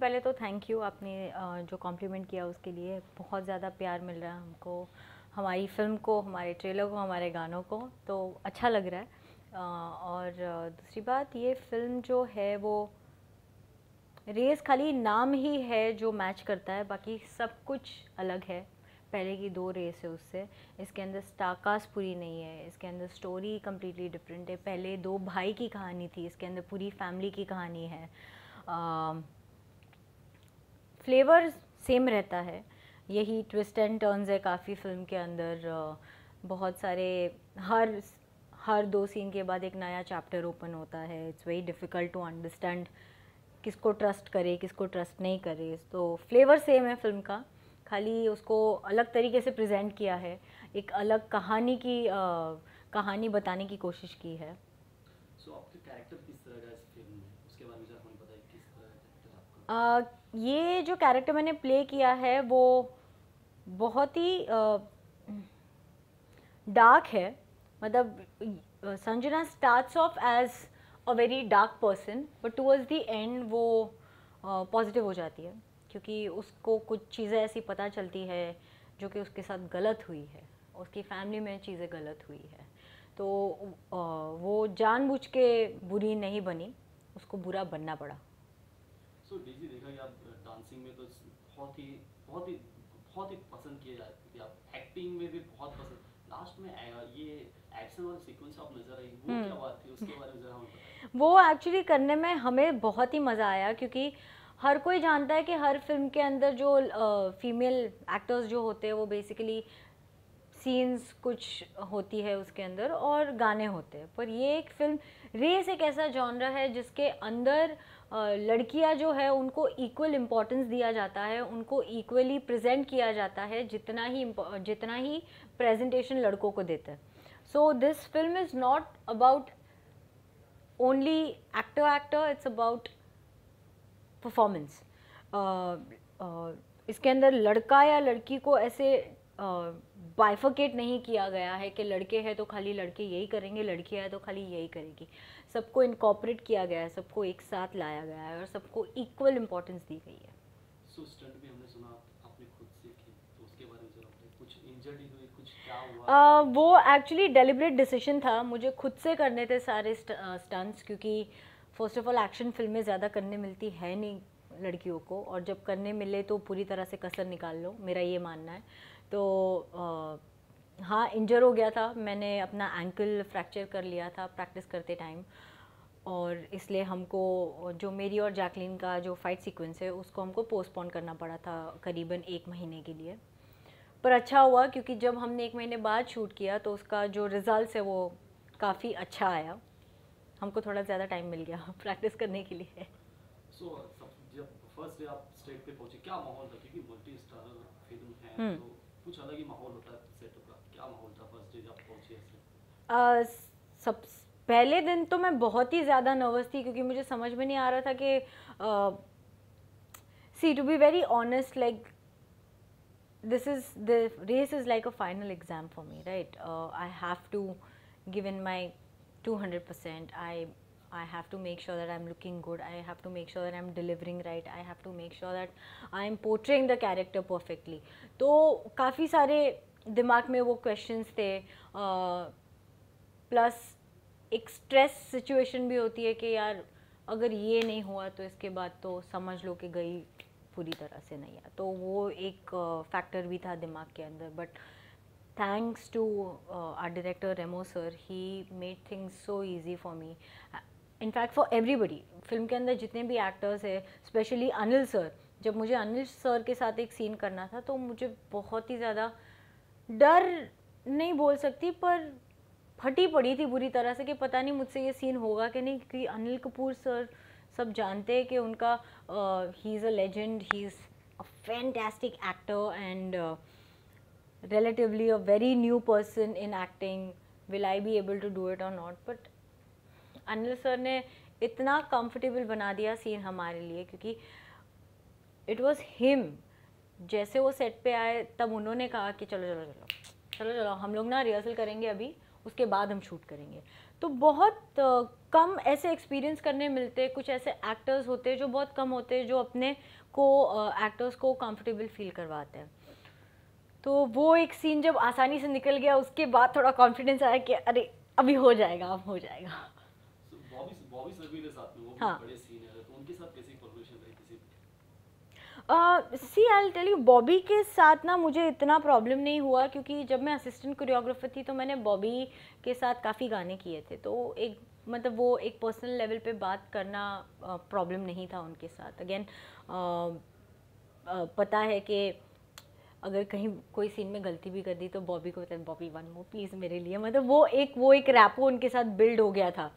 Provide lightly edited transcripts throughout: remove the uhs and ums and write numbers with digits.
पहले तो thank you, आपने जो कॉम्प्लीमेंट किया उसके लिए। बहुत ज़्यादा प्यार मिल रहा है हमको, हमारी फ़िल्म को, हमारे ट्रेलर को, हमारे गानों को, तो अच्छा लग रहा है। और दूसरी बात, ये फ़िल्म जो है वो रेस खाली नाम ही है जो मैच करता है, बाकी सब कुछ अलग है। पहले की 2 रेस है उससे, इसके अंदर स्टारकास्ट पूरी नहीं है, इसके अंदर स्टोरी कम्प्लीटली डिफरेंट है। पहले 2 भाई की कहानी थी, इसके अंदर पूरी फैमिली की कहानी है। फ्लेवर सेम रहता है, यही ट्विस्ट एंड टर्न्स है काफ़ी फ़िल्म के अंदर। बहुत सारे, हर 2 सीन के बाद एक नया चैप्टर ओपन होता है। It's very difficult to understand किसको ट्रस्ट करे, किसको ट्रस्ट नहीं करे। तो फ्लेवर सेम है फ़िल्म का, खाली उसको अलग तरीके से प्रेजेंट किया है, एक अलग कहानी बताने की कोशिश की है। आपके कैरेक्टर किस तरह का इस फिल्म में, उसके बारे में जरा हमें बताइए, किस तरह का कैरेक्टर आपका? ये जो कैरेक्टर मैंने प्ले किया है वो बहुत ही डार्क है। मतलब Sanjana starts off as a very dark person, but towards the end वो पॉजिटिव हो जाती है, क्योंकि उसको कुछ चीज़ें ऐसी पता चलती है जो कि उसके साथ गलत हुई है, उसकी फैमिली में चीज़ें गलत हुई है। तो वो जानबूझ के बुरी नहीं बनी, उसको बुरा बनना पड़ा। डीजी देखा कि आप डांसिंग में तो बहुत ही पसंद किए जाते थे, आप एक्टिंग में भी बहुत पसंद, लास्ट में ये एक्शन वाला सीक्वेंस आप नजर आई, वो क्या बात थी, उसके बारे में जरा हमें बताइए। वो एक्चुअली करने में हमें बहुत ही मज़ा आया, क्योंकि हर कोई जानता है कि हर फिल्म के अंदर जो फीमेल एक्टर्स जो होते हैं वो बेसिकली सीन्स कुछ होती है उसके अंदर और गाने होते हैं, पर ये एक फिल्म रेस एक ऐसा जॉनरा है जिसके अंदर लड़कियां जो है उनको इक्वल इम्पोर्टेंस दिया जाता है, उनको इक्वली प्रेजेंट किया जाता है जितना ही प्रेजेंटेशन लड़कों को देता है। So this film is not about only actor, it's about performance. इसके अंदर लड़का या लड़की को ऐसे बाइफर्केट नहीं किया गया है कि लड़के हैं तो खाली लड़के यही करेंगे, लड़की है तो खाली यही करेगी। सबको इनकॉर्पोरेट किया गया है, सबको एक साथ लाया गया है और सबको इक्वल इम्पोर्टेंस दी गई है। स्टंट भी हमने सुना आपने खुद से की, तो उसके बारे में जरा बताइए, कुछ इंजर्ड हुई, कुछ क्या हुआ? वो एक्चुअली डेलिब्रेट डिसीजन था, मुझे खुद से करने थे सारे स्टंट्स, क्योंकि फर्स्ट ऑफ ऑल एक्शन फिल्में ज़्यादा करने मिलती है नहीं लड़कियों को, और जब करने मिले तो पूरी तरह से कसर निकाल लो, मेरा ये मानना है। तो हाँ, इंजर हो गया था, मैंने अपना एंकल फ्रैक्चर कर लिया था प्रैक्टिस करते टाइम, और इसलिए हमको जो मेरी और जैकलीन का जो फाइट सीक्वेंस है उसको हमको पोस्टपोन करना पड़ा था करीबन 1 महीने के लिए। पर अच्छा हुआ, क्योंकि जब हमने 1 महीने बाद शूट किया तो उसका जो रिजल्ट है वो काफ़ी अच्छा आया, हमको थोड़ा ज़्यादा टाइम मिल गया प्रैक्टिस करने के लिए। जब फर्स्ट डे आप स्टेट पे पहुंचे, क्या माहौल था, क्योंकि मल्टी स्टारर फिल्म है तो कुछ अलग ही माहौल होता है सेटअप का, क्या माहौल था फर्स्ट डे जब पहुंचे ऐसे? सब पहले दिन तो मैं बहुत ही ज़्यादा नर्वस थी, क्योंकि मुझे समझ में नहीं आ रहा था कि see to be very honest, like the race is like a final exam for me, right? I have to give in my 200%. I have to make sure that I'm looking good, I have to make sure that I'm delivering right, I have to make sure that I'm portraying the character perfectly. तो काफ़ी सारे दिमाग में वो questions थे, plus एक stress situation भी होती है कि यार अगर ये नहीं हुआ तो इसके बाद तो समझ लो कि गई पूरी तरह से नहीं है, तो वो एक फैक्टर भी था दिमाग के अंदर। But thanks to our director Remo sir, he made things so easy for me, in fact for everybody. Film के अंदर जितने भी एक्टर्स हैं, स्पेशली अनिल सर, जब मुझे अनिल सर के साथ एक सीन करना था तो मुझे बहुत ही ज़्यादा डर नहीं बोल सकती, पर फटी पड़ी थी बुरी तरह से कि पता नहीं मुझसे ये सीन होगा कि नहीं, क्योंकि अनिल कपूर सर सब जानते हैं कि उनका he is a legend, he is a fantastic actor and relatively a very new person in acting. Will I be able to do it or not? But Anil sir ने इतना कंफर्टेबल बना दिया सीन हमारे लिए, क्योंकि इट वॉज हिम। जैसे वो set पे आए तब उन्होंने कहा कि चलो चलो चलो चलो चलो हम लोग ना रिहर्सल करेंगे अभी, उसके बाद हम शूट करेंगे। तो बहुत कम ऐसे एक्सपीरियंस करने मिलते, कुछ ऐसे एक्टर्स होते हैं जो बहुत कम होते हैं जो अपने को एक्टर्स को कंफर्टेबल फील करवाते हैं। तो वो एक सीन जब आसानी से निकल गया, उसके बाद थोड़ा कॉन्फिडेंस आया कि अरे अभी हो जाएगा, अब हो जाएगा। बॉबी सर भी साथ में, वो भी हाँ। बड़े सीन है, तो उनके साथ कैसी कोलैबोरेशन रही किसी? सी आई टेल यू, बॉबी के साथ ना मुझे इतना प्रॉब्लम नहीं हुआ, क्योंकि जब मैं असिस्टेंट कोरियोग्राफर थी तो मैंने बॉबी के साथ काफ़ी गाने किए थे, तो एक मतलब वो एक पर्सनल लेवल पे बात करना प्रॉब्लम नहीं था उनके साथ। अगेन पता है कि अगर कहीं कोई सीन में गलती भी कर दी तो बॉबी को, बॉबी वन मोर प्लीज़ मेरे लिए, मतलब वो एक रैपो उनके साथ बिल्ड हो गया था।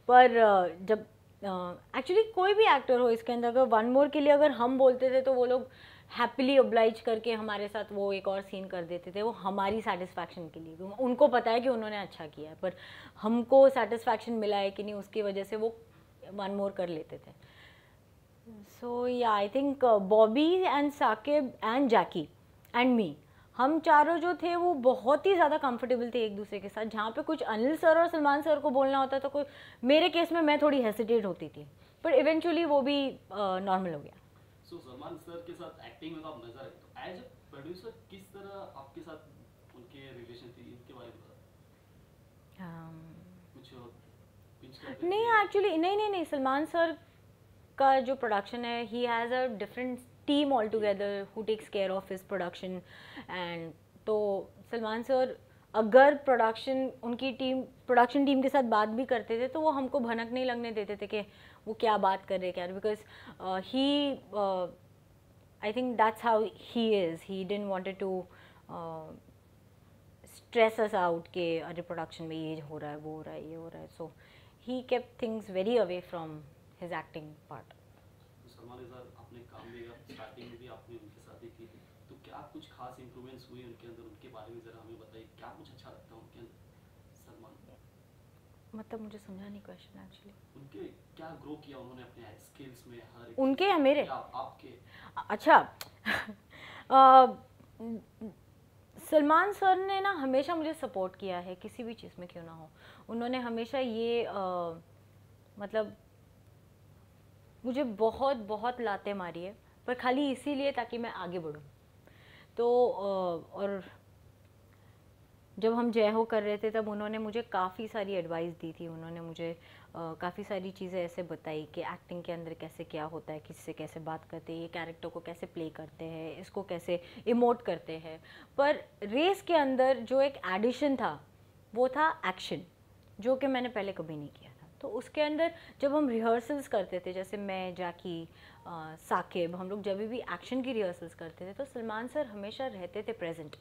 पर जब एक्चुअली कोई भी एक्टर हो इसके अंदर, अगर वन मोर के लिए अगर हम बोलते थे तो वो लोग हैप्पीली ओब्लाइज करके हमारे साथ वो एक और सीन कर देते थे, वो हमारी सेटिस्फैक्शन के लिए। उनको पता है कि उन्होंने अच्छा किया है, पर हमको सेटिस्फैक्शन मिला है कि नहीं, उसकी वजह से वो वन मोर कर लेते थे। So yeah I think Bobby and Saqib and Jackie and me, हम चारों जो थे वो बहुत ही ज़्यादा कंफर्टेबल थे एक दूसरे के साथ। जहाँ पे कुछ अनिल सर और सलमान सर को बोलना होता था, कोई मेरे केस में मैं थोड़ी हेसिटेट होती थी, पर इवेंचुअली वो भी नॉर्मल हो गया। सो सलमान सर के साथ एक्टिंग में तो आप नजर आए, तो एज अ प्रोड्यूसर किस तरह आपके साथ उनके रिलेशन थी, इनके बारे में कुछ पिंच करते नहीं थे? एक्चुअली नहीं, सलमान सर का जो प्रोडक्शन है, he has a different team all together who takes care of his production. And तो सलमान सर अगर प्रोडक्शन टीम के साथ बात भी करते थे तो वो हमको भनक नहीं लगने देते थे कि वो क्या बात कर रहे क्या, because he I think that's how he is, he didn't wanted to stress us out के अरे प्रोडक्शन में ये हो रहा है, वो हो रहा है, ये हो रहा है। So he kept things very away from his acting part. तो सलमान के साथ आपने काम भी किया, स्टार्टिंग में भी आपने उनके साथ ही की थी, तो क्या कुछ खास इंप्रूवमेंट्स हुए उनके अंदर, उनके बारे में जरा हमें बताइए, क्या कुछ अच्छा लगता है उनके अंदर सलमान? मतलब मुझे समझा नहीं क्वेश्चन एक्चुअली। उनके क्या ग्रो किया उन्होंने अपने स्किल्स में, हर एक उनके या मेरे? आपके? अच्छा अ, सलमान सर ने ना हमेशा मुझे सपोर्ट किया है, किसी भी चीज़ में क्यों ना हो। उन्होंने हमेशा ये मतलब मुझे बहुत बहुत लाते मारी है, पर खाली इसीलिए ताकि मैं आगे बढ़ूं। तो और जब हम जय हो कर रहे थे तब उन्होंने मुझे काफ़ी सारी एडवाइस दी थी। उन्होंने मुझे काफ़ी सारी चीज़ें ऐसे बताई कि एक्टिंग के अंदर कैसे क्या होता है, किससे कैसे बात करते हैं, ये कैरेक्टर को कैसे प्ले करते हैं, इसको कैसे इमोट करते हैं। पर रेस के अंदर जो एक एडिशन था वो था एक्शन, जो कि मैंने पहले कभी नहीं किया था। तो उसके अंदर जब हम रिहर्सल्स करते थे, जैसे मैं, जाकी, साकिब, हम लोग जब भी एक्शन की रिहर्सल्स करते थे तो सलमान सर हमेशा रहते थे प्रेजेंट,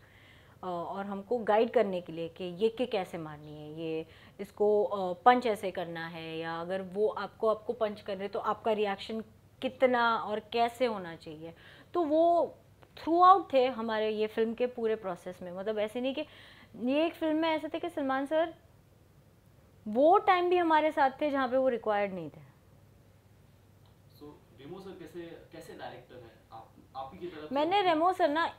और हमको गाइड करने के लिए कि ये किक कैसे मारनी है, ये इसको पंच ऐसे करना है, या अगर वो आपको पंच कर रहे तो आपका रिएक्शन कितना और कैसे होना चाहिए। तो वो थ्रू आउट थे हमारे ये फिल्म के पूरे प्रोसेस में। मतलब ऐसे नहीं कि ये एक फिल्म में ऐसे थे कि सलमान सर वो टाइम भी हमारे साथ थे जहाँ पे वो रिक्वायर्ड नहीं थे। सो रेमो सर कैसे कैसे डायरेक्टर है, आप ही की तरफ मैंने रेमो सर ना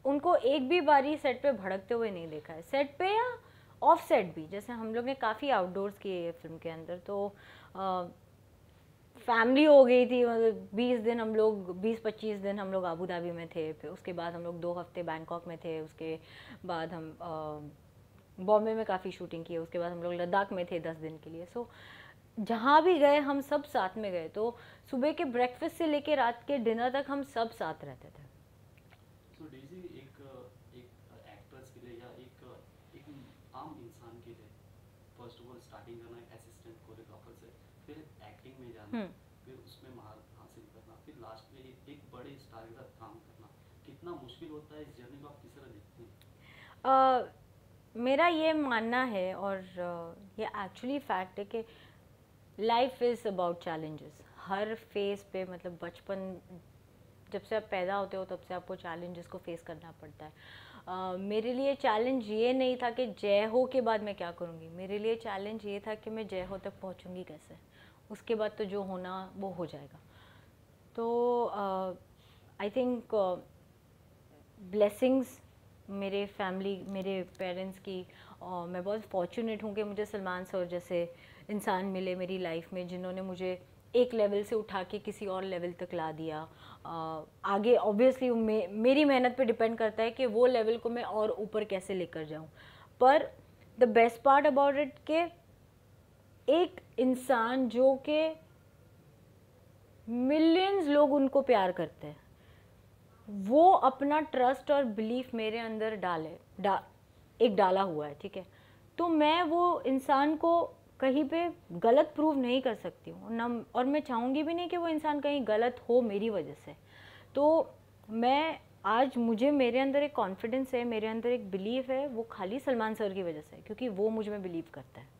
उनको एक भी बारी सेट पे भड़कते हुए नहीं देखा है, सेट पे या ऑफ सेट भी। जैसे हम लोग ने काफ़ी आउटडोर्स किए है फिल्म के अंदर, तो फैमिली हो गई थी। मतलब 20 दिन हम लोग, 20-25 दिन हम लोग अबू धाबी में थे, फिर उसके बाद हम लोग 2 हफ्ते बैंकॉक में थे, उसके बाद हम बॉम्बे में काफ़ी शूटिंग की, उसके बाद हम लोग लद्दाख में थे 10 दिन के लिए। सो जहाँ भी गए हम सब साथ में गए, तो सुबह के ब्रेकफास्ट से लेके रात के डिनर तक हम सब साथ रहते थे। सो डेजी एक एक एक्ट्रेस के लिए या एक आम इंसान के लिए फर्स्ट ऑफ ऑल स्टार्टिंग करना है असिस्टेंट कोरियोग्राफर से, फिर एक्टिंग में जाना, फिर उसमें महारत हासिल करना, फिर लास्ट में एक बड़े स्टार के साथ काम करना, कितना मुश्किल होता है? इस जर्नी को आप किस तरह देखते हैं? मेरा ये मानना है, और ये एक्चुअली फैक्ट है कि life is about challenges. Her phase पे, मतलब बचपन जब से आप पैदा होते हो तब से आपको चैलेंजेस को फेस करना पड़ता है। मेरे लिए चैलेंज ये नहीं था कि जय हो के बाद मैं क्या करूँगी, मेरे लिए चैलेंज ये था कि मैं जय हो तक पहुँचूँगी कैसे, उसके बाद तो जो होना वो हो जाएगा। तो आई थिंक ब्लेसिंग्स मेरे फैमिली, मेरे पेरेंट्स की, और मैं बहुत फॉर्चुनेट हूँ कि मुझे सलमान सर जैसे इंसान मिले मेरी लाइफ में, जिन्होंने मुझे एक लेवल से उठा के किसी और लेवल तक ला दिया। आगे ऑब्वियसली मेरी मेहनत पे डिपेंड करता है कि वो लेवल को मैं और ऊपर कैसे लेकर जाऊँ। पर the best part about it के एक इंसान जो कि मिलियंस लोग उनको प्यार करते हैं, वो अपना ट्रस्ट और बिलीफ मेरे अंदर डाला हुआ है, ठीक है। तो मैं वो इंसान को कहीं पे गलत प्रूव नहीं कर सकती हूँ ना, और मैं चाहूँगी भी नहीं कि वो इंसान कहीं गलत हो मेरी वजह से। तो मैं आज, मुझे मेरे अंदर एक कॉन्फिडेंस है, मेरे अंदर एक बिलीफ है, वो खाली सलमान सर की वजह से है, क्योंकि वो मुझ में बिलीव करता है।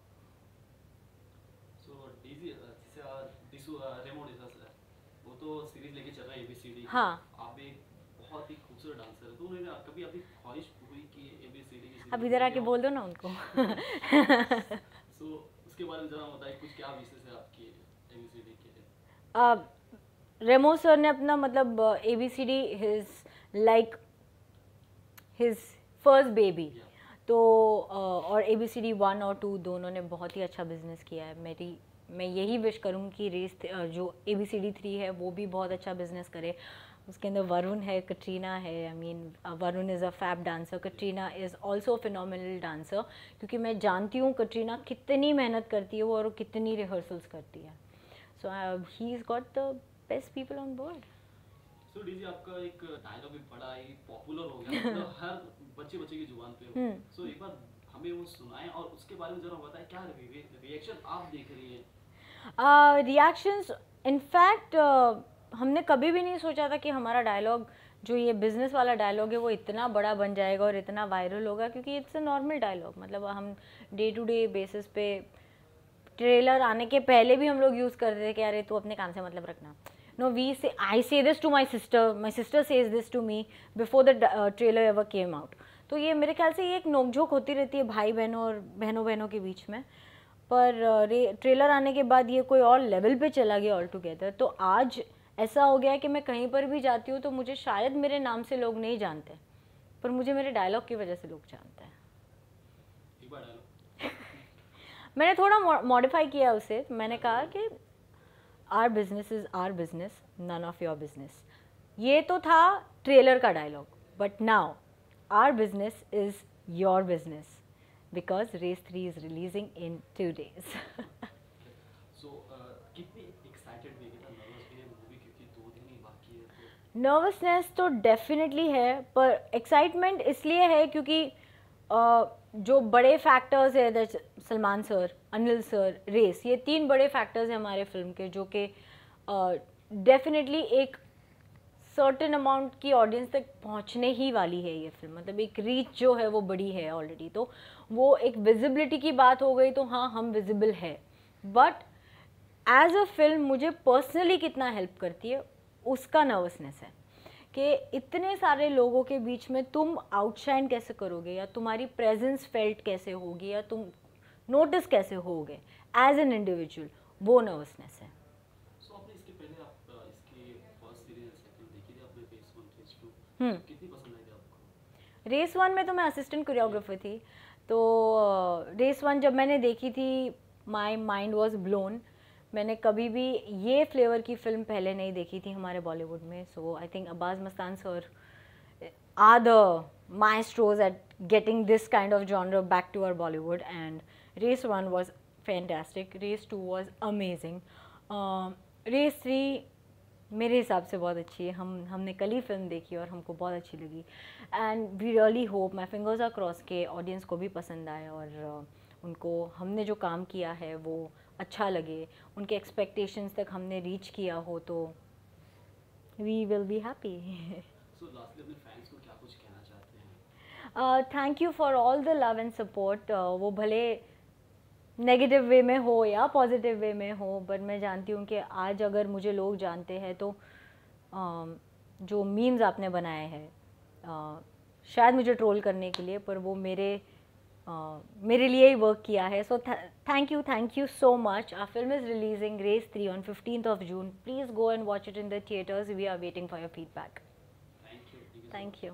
वो तो सीरीज लेके चल रहा है ABCD। हाँ, आप एक बहुत ही खूबसूरत डांसर है, तो उन्होंने कभी आपकी ख्वाहिश हुई कि ABCD की अब इधर आके बोल दो ना उनको। सो उसके बारे में जरा बताइए, कुछ क्या विशेष है आपकी ABCD के लिए? रेमो सर ने अपना मतलब ABCD like his first baby, तो और ABCD 1 और 2 दोनों ने बहुत ही अच्छा बिजनेस किया है। मैं यही विश करूँ कि जो ABCD 3 है वो भी बहुत अच्छा बिजनेस करे। उसके अंदर वरुण है, कटरीना है। I mean Varun is a fab dancer, Katrina is also phenomenal dancer, क्योंकि मैं जानती हूँ कटरीना कितनी मेहनत करती है वो, और कितनी रिहर्सल्स करती है। So he is got the best people on board. So DG, आपका एक डायलॉग भी बड़ा ही पॉपुलर हो गया, मतलब हर बच्चे की जुबान पे हो। सो एक बार हमें वो सुनाएं और उसके बारे में जरा बताएं, क्या रिएक्शन आप देख रही हैं? रिएक्शंस, इनफैक्ट हमने कभी भी नहीं सोचा था कि हमारा डायलॉग, जो ये बिज़नेस वाला डायलॉग है, वो इतना बड़ा बन जाएगा और इतना वायरल होगा, क्योंकि इट्स अ नॉर्मल डायलॉग। मतलब हम डे टू डे बेसिस पे, ट्रेलर आने के पहले भी हम लोग यूज़ करते थे कि अरे तू अपने काम से मतलब रखना। No, I say this to my sister says this to me before the trailer ever came out. तो ये मेरे ख्याल से ये एक नोकझोंक होती रहती है भाई बहनों और बहनों के बीच में, पर ट्रेलर आने के बाद ये कोई और लेवल पे चला गया ऑल टुगेदर। तो आज ऐसा हो गया है कि मैं कहीं पर भी जाती हूँ तो मुझे शायद मेरे नाम से लोग नहीं जानते, पर मुझे मेरे डायलॉग की वजह से लोग जानते हैं। मैंने थोड़ा मॉडिफाई किया उसे। मैंने कहा कि our business is our business, none of your business. ये तो था ट्रेलर का dialogue, but now our business is your business, because Race 3 is releasing in 2 days. So, कितनी excited भी है, कितना nervous भी है मूवी, क्योंकि 2 दिन ही बाकी है तो? Nervousness तो definitely है, पर excitement इसलिए है क्योंकि जो बड़े फैक्टर्स है, Salman sir, Anil sir, race, ये 3 बड़े फैक्टर्स हैं हमारे फिल्म के, जो कि डेफिनेटली एक सर्टेन अमाउंट की ऑडियंस तक पहुंचने ही वाली है ये फिल्म। मतलब एक रीच जो है वो बड़ी है ऑलरेडी, तो वो एक विजिबिलिटी की बात हो गई, तो हाँ हम विजिबल है। बट एज अ फिल्म मुझे पर्सनली कितना हेल्प करती है उसका नर्वसनेस है कि इतने सारे लोगों के बीच में तुम आउटशाइन कैसे करोगे, या तुम्हारी प्रेजेंस फेल्ट कैसे होगी, या तुम नोटिस कैसे होगे एज एन इंडिविजुअल, वो नर्वसनेस है। कितनी पसंद आई आपको? रेस 1 में तो मैं असिस्टेंट कोरियोग्राफर थी, तो रेस 1 जब मैंने देखी थी माई माइंड वॉज ब्लोन। मैंने कभी भी ये फ्लेवर की फिल्म पहले नहीं देखी थी हमारे बॉलीवुड में। So I think Abbas Mastan sir are the maestros at getting this kind of genre back to our Bollywood, and Race 1 was fantastic, Race 2 was amazing, Race 3 मेरे हिसाब से बहुत अच्छी है। हमने कल ही फिल्म देखी और हमको बहुत अच्छी लगी, and we really hope, my fingers are cross, के ऑडियंस को भी पसंद आए और उनको हमने जो काम किया है वो अच्छा लगे, उनके एक्सपेक्टेशंस तक हमने रीच किया हो, तो we will be happy. So lastly अपने फैंस को क्या कुछ कहना चाहते हैं? Thank you for all the love and support. वो भले नेगेटिव वे में हो या पॉजिटिव वे में हो, बट मैं जानती हूँ कि आज अगर मुझे लोग जानते हैं तो जो मीम्स आपने बनाए हैं शायद मुझे ट्रोल करने के लिए, पर वो मेरे लिए ही वर्क किया है। So thank you so much. Our film is releasing race 3 on 15th of June. Please go and watch it in the theaters. We are waiting for your feedback. Thank you. Thank you.